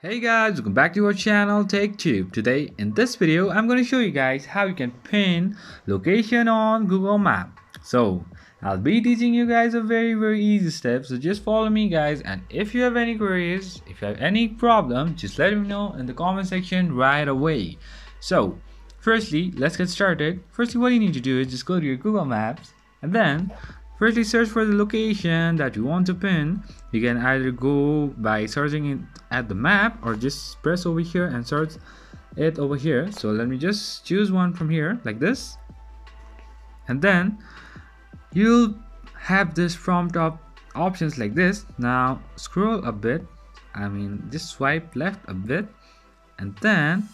Hey guys, welcome back to our channel TechTube. Today in this video I'm going to show you guys how you can pin location on Google Map. So I'll be teaching you guys a very easy step, so just follow me guys, and if you have any queries, if you have any problem, just let me know in the comment section right away. So firstly, let's get started. Firstly, what you need to do is just go to your Google Maps and then firstly search for the location that you want to pin. You can either go by searching it at the map or just press over here and search it over here. So let me just choose one from here like this, and then you'll have this prompt of options like this. Now scroll a bit, just swipe left a bit, and then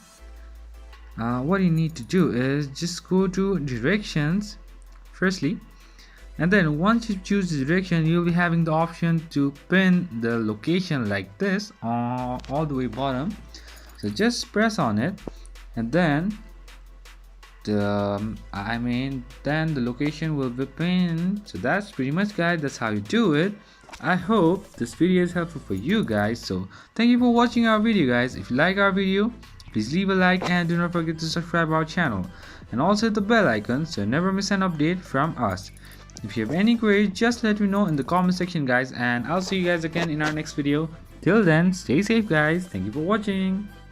what you need to do is just go to directions firstly, and then once you choose the direction, you'll be having the option to pin the location like this all the way bottom. So just press on it, and then then the location will be pinned. So that's pretty much guys, that's how you do it. I hope this video is helpful for you guys. So thank you for watching our video guys. If you like our video, please leave a like and do not forget to subscribe our channel, and also hit the bell icon so you never miss an update from us. If you have any queries, just let me know in the comment section guys, and I'll see you guys again in our next video. Till then, stay safe guys. Thank you for watching.